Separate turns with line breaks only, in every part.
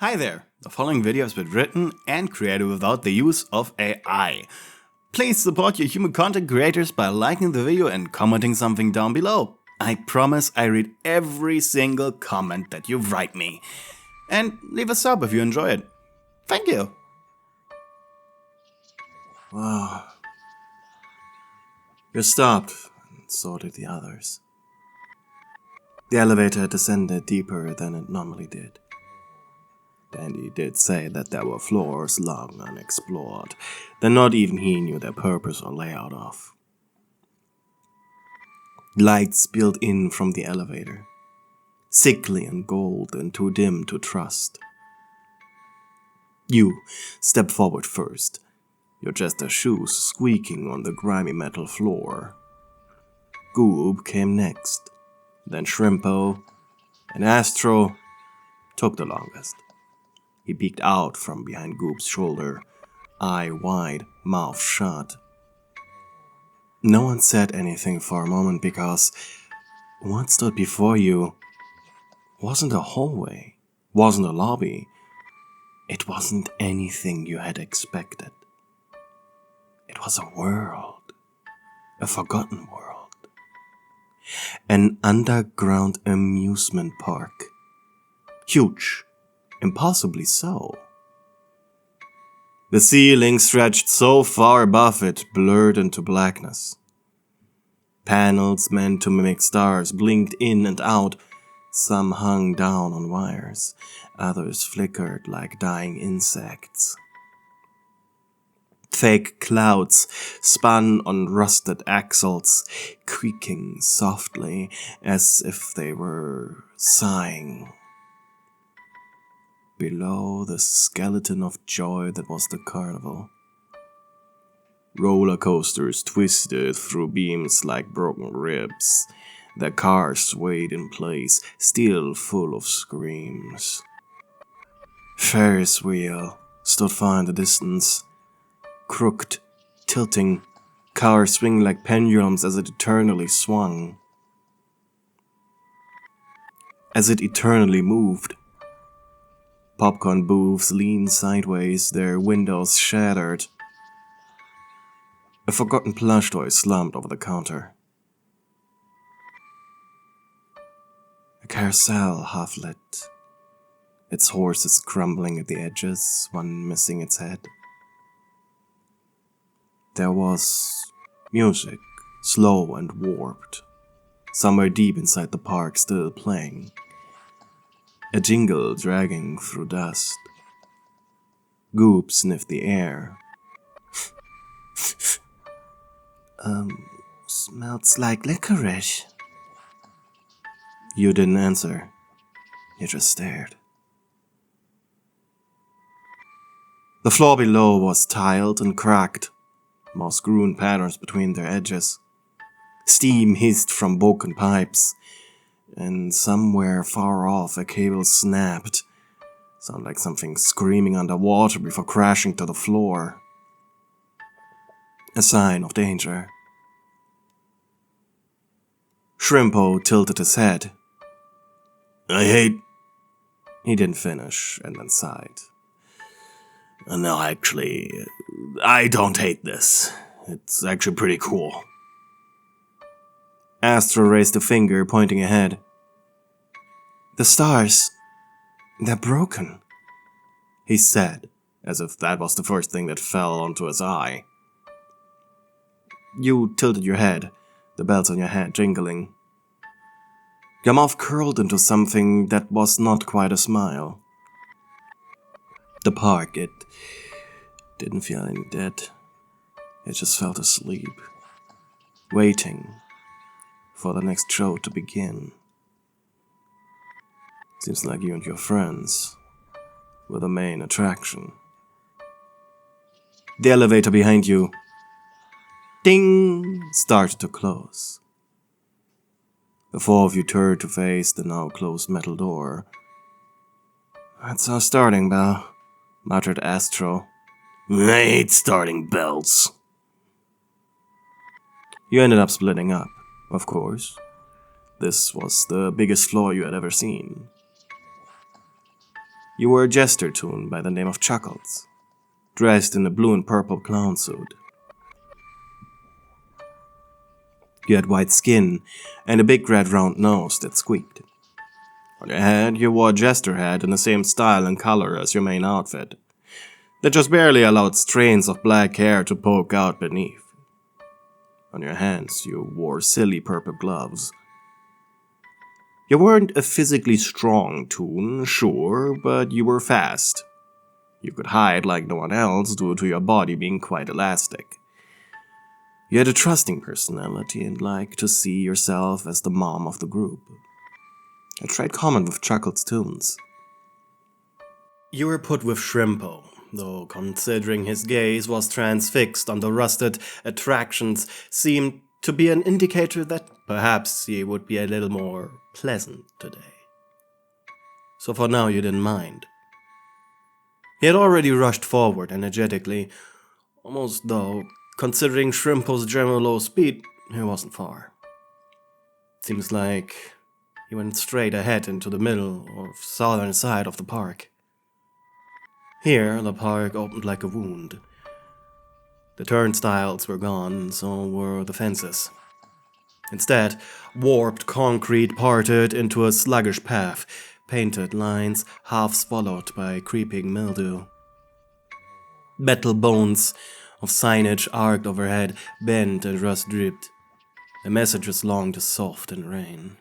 Hi there! The following video has been written and created without the use of AI. Please support your human content creators by liking the video and commenting something down below. I promise I read every single comment that you write me. And leave a sub if you enjoy it. Thank you!
Wow. You stopped, and so did the others. The elevator had descended deeper than it normally did. Dandy did say that there were floors long unexplored, that not even he knew their purpose or layout of. Lights spilled in from the elevator, sickly and gold and too dim to trust. You stepped forward first, your jester's shoes squeaking on the grimy metal floor. Goob came next, then Shrimpo, and Astro took the longest. He peeked out from behind Goob's shoulder, eye wide, mouth shut. No one said anything for a moment because what stood before you wasn't a hallway, wasn't a lobby. It wasn't anything you had expected. It was a world, a forgotten world. An underground amusement park. Huge. Impossibly so. The ceiling stretched so far above it, blurred into blackness. Panels meant to mimic stars blinked in and out. Some hung down on wires, others flickered like dying insects. Fake clouds spun on rusted axles, creaking softly as if they were sighing. Below the skeleton of joy that was the carnival. Roller coasters twisted through beams like broken ribs. The cars swayed in place, still full of screams. Ferris wheel stood far in the distance. Crooked, tilting, cars swing like pendulums as it eternally swung. As it eternally moved. Popcorn booths leaned sideways, their windows shattered. A forgotten plush toy slumped over the counter. A carousel half-lit, its horses crumbling at the edges, one missing its head. There was music, slow and warped, somewhere deep inside the park still playing. A jingle dragging through dust. Goob sniffed the air. Smells like licorice. You didn't answer. You just stared. The floor below was tiled and cracked, moss-strewn patterns between their edges. Steam hissed from broken pipes. And somewhere far off a cable snapped. Sounded like something screaming underwater before crashing to the floor. A sign of danger. Shrimpo tilted his head. He didn't finish and then sighed. No, actually, I don't hate this. It's actually pretty cool. Astro raised a finger, pointing ahead. The stars, they're broken, he said, as if that was the first thing that fell onto his eye. You tilted your head, the bells on your head jingling. Your mouth curled into something that was not quite a smile. The park, it didn't feel any dead. It just felt asleep, waiting for the next show to begin. Seems like you and your friends were the main attraction. The elevator behind you, ding, started to close. The four of you turned to face the now closed metal door. That's our starting bell, muttered Astro. I hate starting bells. You ended up splitting up, of course. This was the biggest floor you had ever seen. You were a jester toon by the name of Chuckles, dressed in a blue and purple clown suit. You had white skin and a big red round nose that squeaked. On your head, you wore a jester hat in the same style and color as your main outfit, that just barely allowed strands of black hair to poke out beneath. On your hands, you wore silly purple gloves. You weren't a physically strong toon, sure, but you were fast. You could hide like no one else due to your body being quite elastic. You had a trusting personality and liked to see yourself as the mom of the group. A trait common with Chuckles toons.
You were put with Shrimpo, though considering his gaze was transfixed on the rusted attractions seemed to be an indicator that perhaps he would be a little more pleasant today. So for now you didn't mind. He had already rushed forward energetically, almost though, considering Shrimpo's general low speed, he wasn't far. Seems like he went straight ahead into the middle or southern side of the park. Here, the park opened like a wound. The turnstiles were gone, so were the fences. Instead, warped concrete parted into a sluggish path, painted lines half swallowed by creeping mildew. Metal bones of signage arced overhead, bent and rust dripped. The messages longed to soft in rain.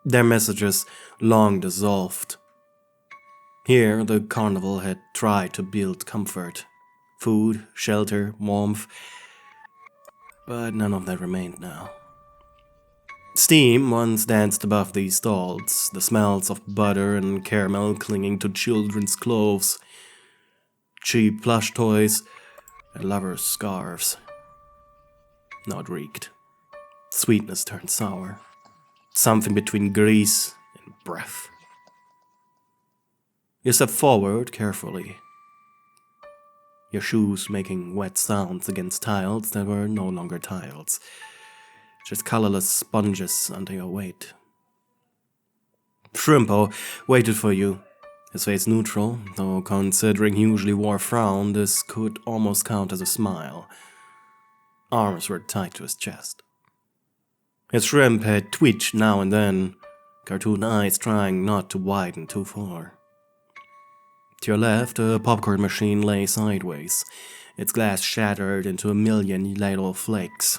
Their messages long dissolved. Here, the carnival had tried to build comfort, food, shelter, warmth, but none of that remained now. Steam once danced above these stalls, the smells of butter and caramel clinging to children's clothes, cheap plush toys, and lovers' scarves. Now it reeked. Sweetness turned sour. Something between grease and breath. You stepped forward carefully, your shoes making wet sounds against tiles that were no longer tiles, just colorless sponges under your weight. Shrimpo waited for you, his face neutral, though considering he usually wore a frown, this could almost count as a smile. Arms were tied to his chest. His shrimp head twitched now and then, cartoon eyes trying not to widen too far. To your left, a popcorn machine lay sideways, its glass shattered into a million little flakes.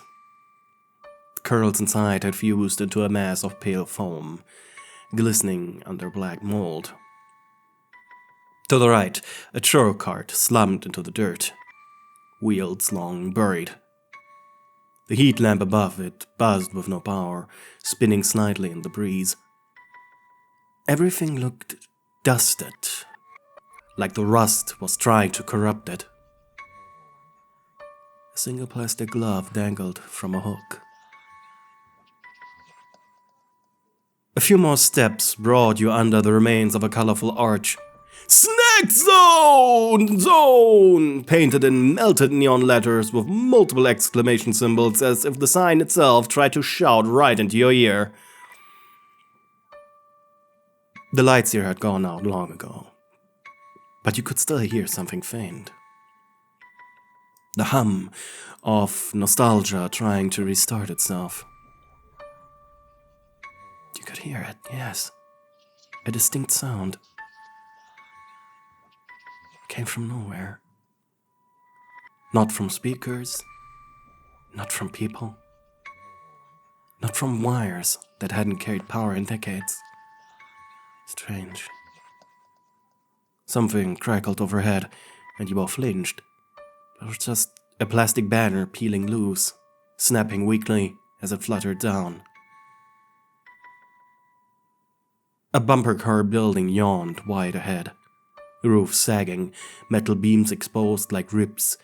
The kernels inside had fused into a mass of pale foam, glistening under black mold. To the right, a churro cart slumped into the dirt, wheels long buried. The heat lamp above it buzzed with no power, spinning slightly in the breeze. Everything looked dusted, like the rust was trying to corrupt it. A single plastic glove dangled from a hook. A few more steps brought you under the remains of a colorful arch. Snack Zone! Zone! Painted in melted neon letters with multiple exclamation symbols as if the sign itself tried to shout right into your ear. The lights here had gone out long ago, but you could still hear something faint. The hum of nostalgia trying to restart itself. You could hear it, yes. A distinct sound. Came from nowhere. Not from speakers, not from people, not from wires that hadn't carried power in decades. Strange. Something crackled overhead, and you both flinched. It was just a plastic banner peeling loose, snapping weakly as it fluttered down. A bumper car building yawned wide ahead. The roof sagging, metal beams exposed like ribs.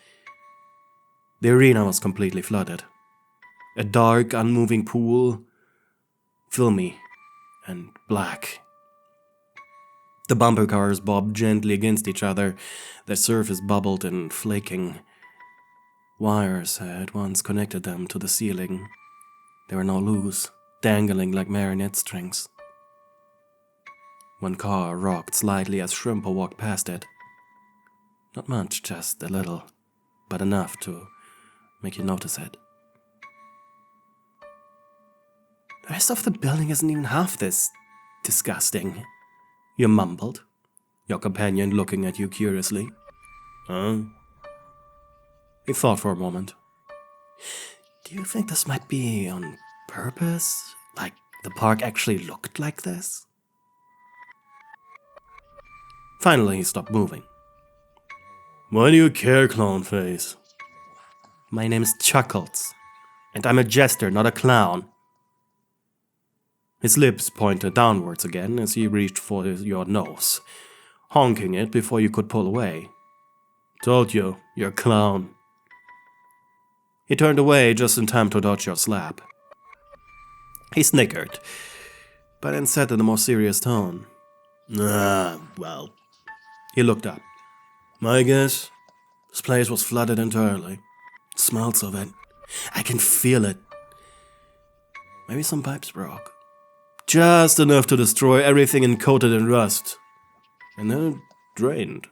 The arena was completely flooded. A dark, unmoving pool, filmy and black. The bumper cars bobbed gently against each other, their surface bubbled and flaking. Wires had once connected them to the ceiling. They were now loose, dangling like marionette strings.
One car rocked slightly as Shrimpo walked past it. Not much, just a little, but enough to make you notice it. The rest of the building isn't even half this disgusting. You mumbled, your companion looking at you curiously. Huh? He thought for a moment. Do you think this might be on purpose? Like the park actually looked like this? Finally, he stopped moving. Why do you care, clown face? My name's Chuckles, and I'm a jester, not a clown. His lips pointed downwards again as he reached for your nose, honking it before you could pull away. Told you, you're a clown. He turned away just in time to dodge your slap. He snickered, but then said in a more serious tone. Well. He looked up. My guess? This place was flooded entirely. Smells of it. I can feel it. Maybe some pipes broke. Just enough to destroy everything and coat it in rust. And then it drained.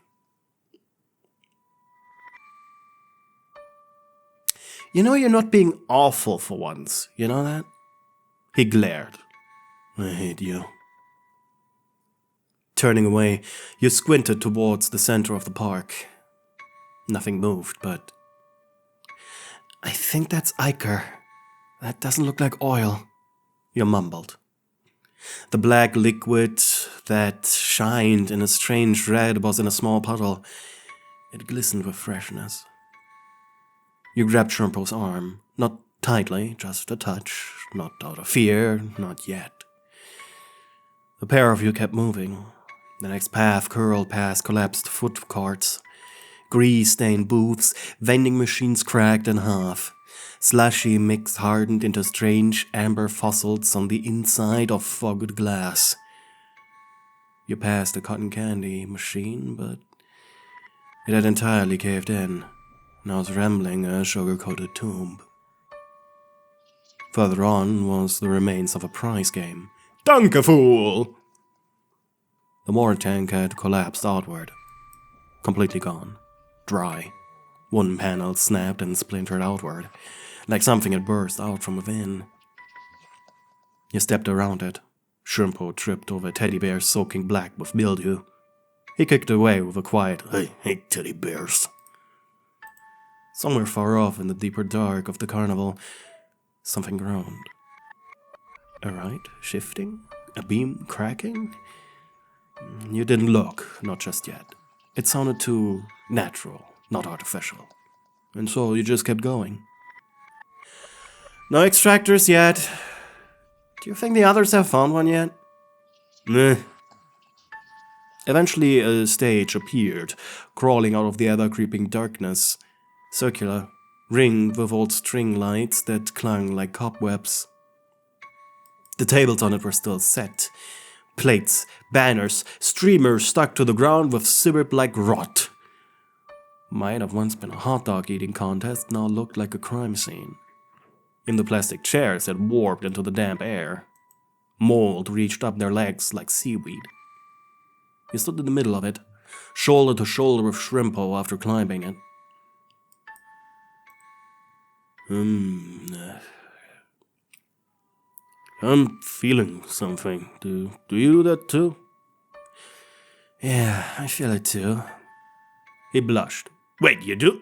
You know you're not being awful for once, you know that? He glared. I hate you. Turning away, you squinted towards the center of the park. Nothing moved, but... I think that's ichor. That doesn't look like oil, you mumbled. The black liquid that shined in a strange red was in a small puddle. It glistened with freshness. You grabbed Shrimpo's arm, not tightly, just a touch, not out of fear, not yet. The pair of you kept moving. The next path curled past collapsed food carts, grease-stained booths, vending machines cracked in half. Slushy mix hardened into strange amber fossils on the inside of fogged glass. You passed a cotton candy machine, but it had entirely caved in. Now was resembling a sugar-coated tomb. Further on was the remains of a prize game. Danke, fool! The mortar tank had collapsed outward. Completely gone. Dry. One panel snapped and splintered outward, like something had burst out from within. You stepped around it. Shrimpo tripped over a teddy bear soaking black with mildew. He kicked away with a quiet, I hate teddy bears. Somewhere far off in the deeper dark of the carnival, something groaned. A right shifting? A beam cracking? You didn't look, not just yet. It sounded too natural, not artificial. And so you just kept going. No extractors yet. Do you think the others have found one yet? Meh. Eventually a stage appeared, crawling out of the ever-creeping darkness. Circular, ringed with old string lights that clung like cobwebs. The tables on it were still set. Plates, banners, streamers stuck to the ground with syrup like rot. Might have once been a hot dog eating contest, now looked like a crime scene. In the plastic chairs that warped into the damp air. Mold reached up their legs like seaweed. You stood in the middle of it, shoulder to shoulder with Shrimpo after climbing it. I'm feeling something. Do you do that too? Yeah, I feel it too. He blushed. Wait, you do?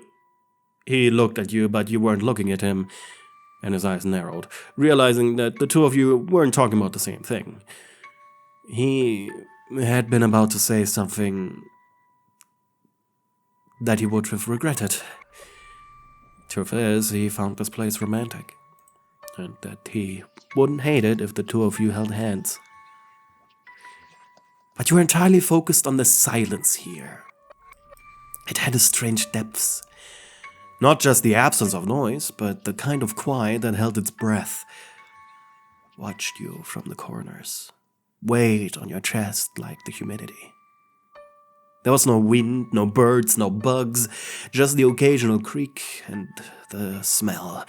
He looked at you, but you weren't looking at him, and his eyes narrowed, realizing that the two of you weren't talking about the same thing. He had been about to say something that he would have regretted. Truth is, he found this place romantic, and that he wouldn't hate it if the two of you held hands. But you were entirely focused on the silence here. It had a strange depth. Not just the absence of noise, but the kind of quiet that held its breath. Watched you from the corners. Weighed on your chest like the humidity. There was no wind, no birds, no bugs, just the occasional creak and the smell.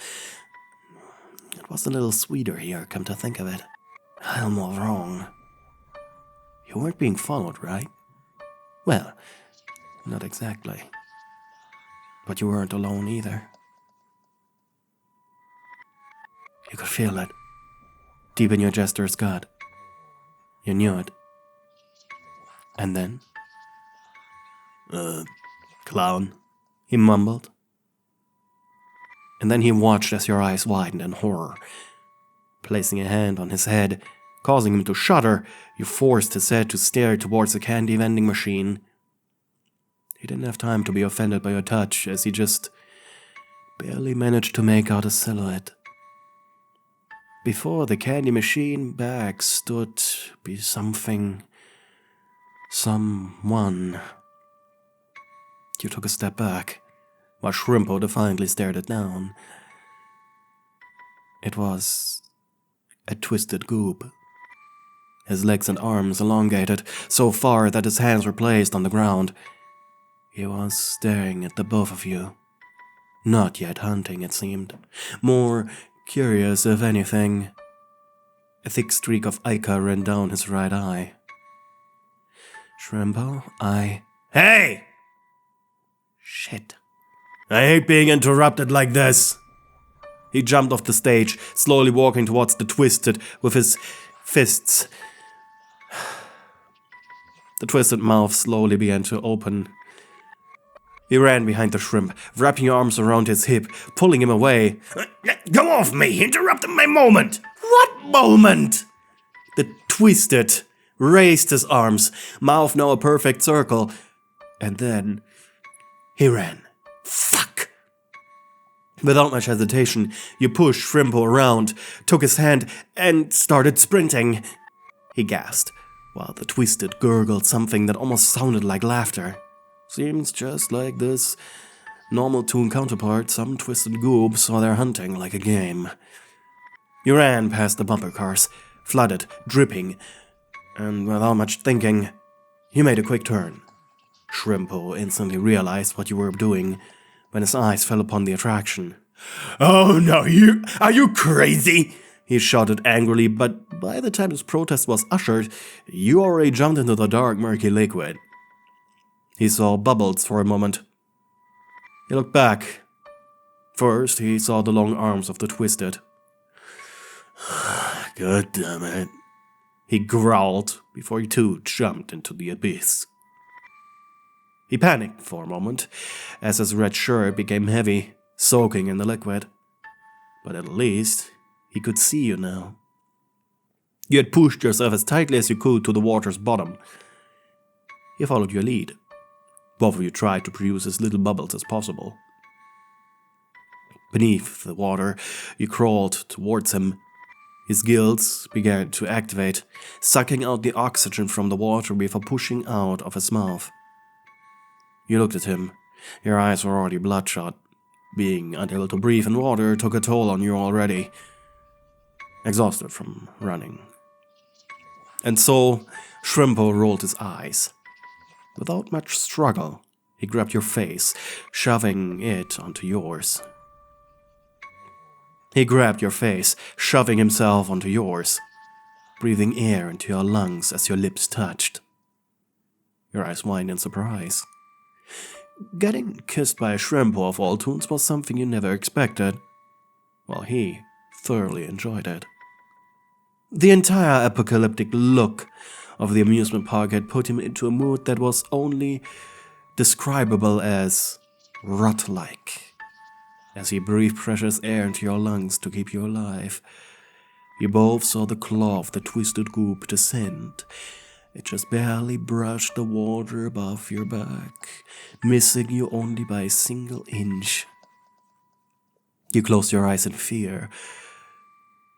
It was a little sweeter here, come to think of it. I'm all wrong.
You weren't being followed, right? Well, not exactly. But you weren't alone either. You could feel it. Deep in your jester's gut. You knew it. And then? Clown, he mumbled. And then he watched as your eyes widened in horror. Placing a hand on his head, causing him to shudder, you forced his head to stare towards the candy vending machine. He didn't have time to be offended by your touch, as he just barely managed to make out a silhouette. Before the candy machine bag stood be someone. You took a step back, while Shrimpo defiantly stared it down. It was a twisted goob. His legs and arms elongated so far that his hands were placed on the ground. He was staring at the both of you. Not yet hunting, it seemed. More curious, if anything. A thick streak of ichor ran down his right eye. Shrimpo, Hey! Shit. I hate being interrupted like this. He jumped off the stage, slowly walking towards the Twisted with his fists. The Twisted mouth slowly began to open. He ran behind the shrimp, wrapping your arms around his hip, pulling him away. Go off me! Interrupting my moment! What moment? The Twisted raised his arms, mouth now a perfect circle, and then he ran. Fuck! Without much hesitation, you pushed Shrimpo around, took his hand, and started sprinting. He gasped, while the Twisted gurgled something that almost sounded like laughter. Seems just like this normal tune counterpart, some Twisted goobs saw their hunting like a game. You ran past the bumper cars, flooded, dripping, and without much thinking, you made a quick turn. Shrimpo instantly realized what you were doing when his eyes fell upon the attraction. Oh no, are you crazy? He shouted angrily, but by the time his protest was ushered, you already jumped into the dark, murky liquid. He saw bubbles for a moment. He looked back. First, he saw the long arms of the Twisted. God damn it, he growled before he too jumped into the abyss. He panicked for a moment as his red shirt became heavy, soaking in the liquid. But at least he could see you now. You had pushed yourself as tightly as you could to the water's bottom. He followed your lead. Both of you tried to produce as little bubbles as possible. Beneath the water, you crawled towards him. His gills began to activate, sucking out the oxygen from the water before pushing out of his mouth. You looked at him. Your eyes were already bloodshot. Being unable to breathe in water took a toll on you already. Exhausted from running. And so, Shrimpo rolled his eyes. Without much struggle, he grabbed your face, shoving it onto yours. He grabbed your face, shoving himself onto yours, breathing air into your lungs as your lips touched. Your eyes widened in surprise. Getting kissed by a Shrimpo of all tunes was something you never expected, while he thoroughly enjoyed it. The entire apocalyptic look of the amusement park had put him into a mood that was only describable as rot-like. As he breathed precious air into your lungs to keep you alive, you both saw the claw of the Twisted goob descend. It just barely brushed the water above your back, missing you only by a single inch. You closed your eyes in fear,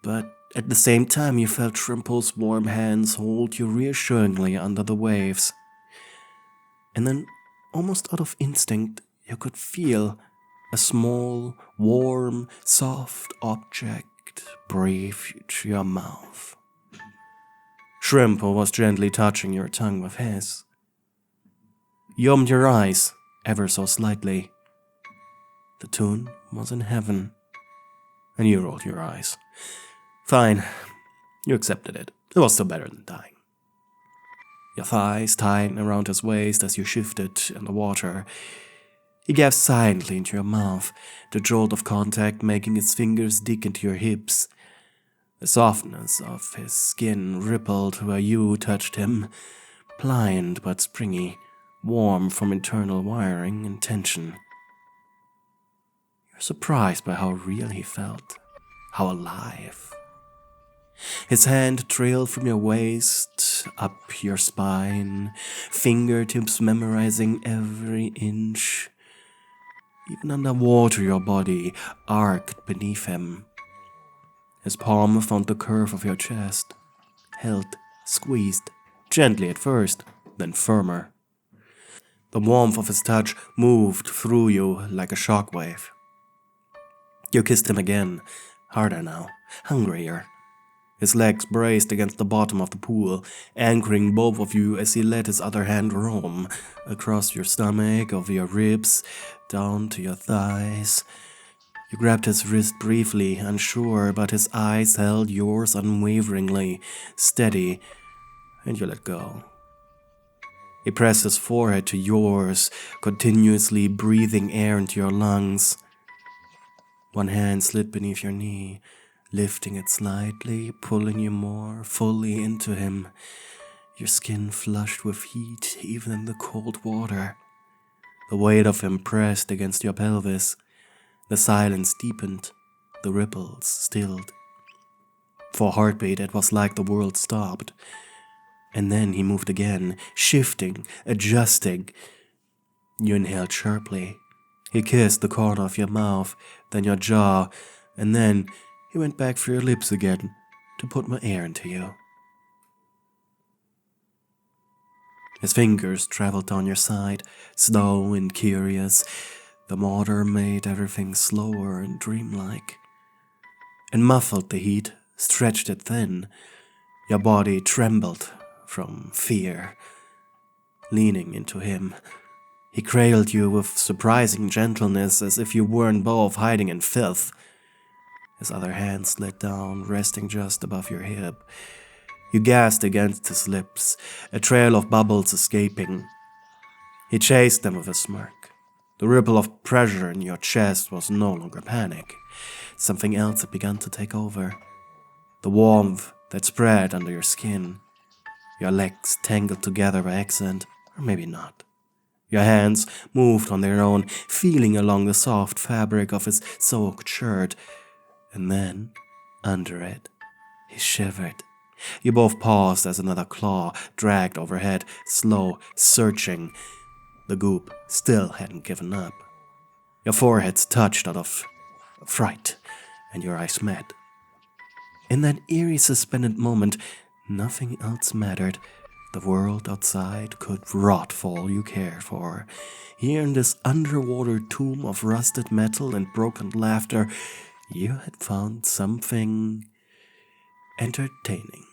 but at the same time you felt Shrimpo's warm hands hold you reassuringly under the waves. And then, almost out of instinct, you could feel a small, warm, soft object breathe to your mouth. Shrimpo was gently touching your tongue with his. You opened your eyes, ever so slightly. The tune was in heaven, and you rolled your eyes. Fine, you accepted it. It was still better than dying.
Your thighs tighten around his waist as you shifted in the water. He gasped silently into your mouth, the jolt of contact making his fingers dig into your hips. The softness of his skin rippled where you touched him, pliant but springy, warm from internal wiring and tension. You're surprised by how real he felt, how alive. His hand trailed from your waist, up your spine, fingertips memorizing every inch. Even underwater, your body arced beneath him. His palm found the curve of your chest, held, squeezed, gently at first, then firmer. The warmth of his touch moved through you like a shockwave. You kissed him again, harder now, hungrier. His legs braced against the bottom of the pool, anchoring both of you as he let his other hand roam across your stomach, over your ribs, down to your thighs. You grabbed his wrist briefly, unsure, but his eyes held yours unwaveringly, steady, and you let go. He pressed his forehead to yours, continuously breathing air into your lungs. One hand slid beneath your knee, lifting it slightly, pulling you more fully into him. Your skin flushed with heat, even in the cold water. The weight of him pressed against your pelvis. The silence deepened, the ripples stilled. For a heartbeat, it was like the world stopped. And then he moved again, shifting, adjusting. You inhaled sharply. He kissed the corner of your mouth, then your jaw, and then he went back for your lips again to put more air into you. His fingers traveled down your side, slow and curious. The water made everything slower and dreamlike. It muffled the heat, stretched it thin. Your body trembled from fear. Leaning into him, he cradled you with surprising gentleness, as if you weren't both hiding in filth. His other hand slid down, resting just above your hip. You gasped against his lips, a trail of bubbles escaping. He chased them with a smirk. The ripple of pressure in your chest was no longer panic. Something else had begun to take over. The warmth that spread under your skin. Your legs tangled together by accident, or maybe not. Your hands moved on their own, feeling along the soft fabric of his soaked shirt. And then, under it, he shivered. You both paused as another claw dragged overhead, slow, searching. The goop still hadn't given up. Your foreheads touched out of fright, and your eyes met. In that eerie, suspended moment, nothing else mattered. The world outside could rot for all you cared for. Here in this underwater tomb of rusted metal and broken laughter, you had found something entertaining.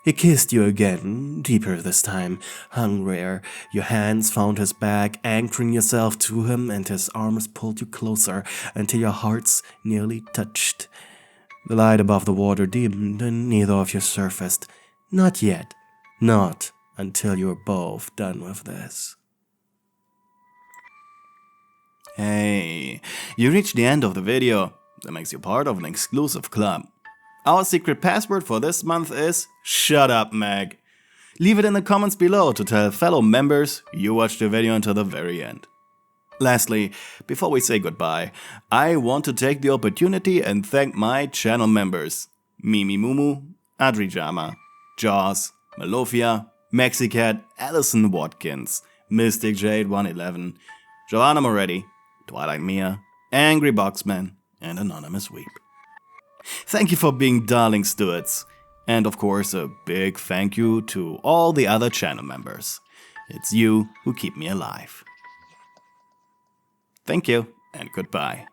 He kissed you again, deeper this time, hungrier. Your hands found his back, anchoring yourself to him, and his arms pulled you closer until your hearts nearly touched. The light above the water dimmed, and neither of you surfaced. Not yet. Not until you were both done with this.
Hey, you reached the end of the video. That makes you part of an exclusive club. Our secret password for this month is Shut Up, Meg. Leave it in the comments below to tell fellow members you watched the video until the very end. Lastly, before we say goodbye, I want to take the opportunity and thank my channel members: Mimi Mumu, Adrijama, Jaws, Malofia, Mexicat, Allison Watkins, Mystic Jade 111, Joanna Moretti, Twilight Mia, Angry Boxman, and Anonymous Weep. Thank you for being darling stewards. And of course, a big thank you to all the other channel members. It's you who keep me alive. Thank you, and goodbye.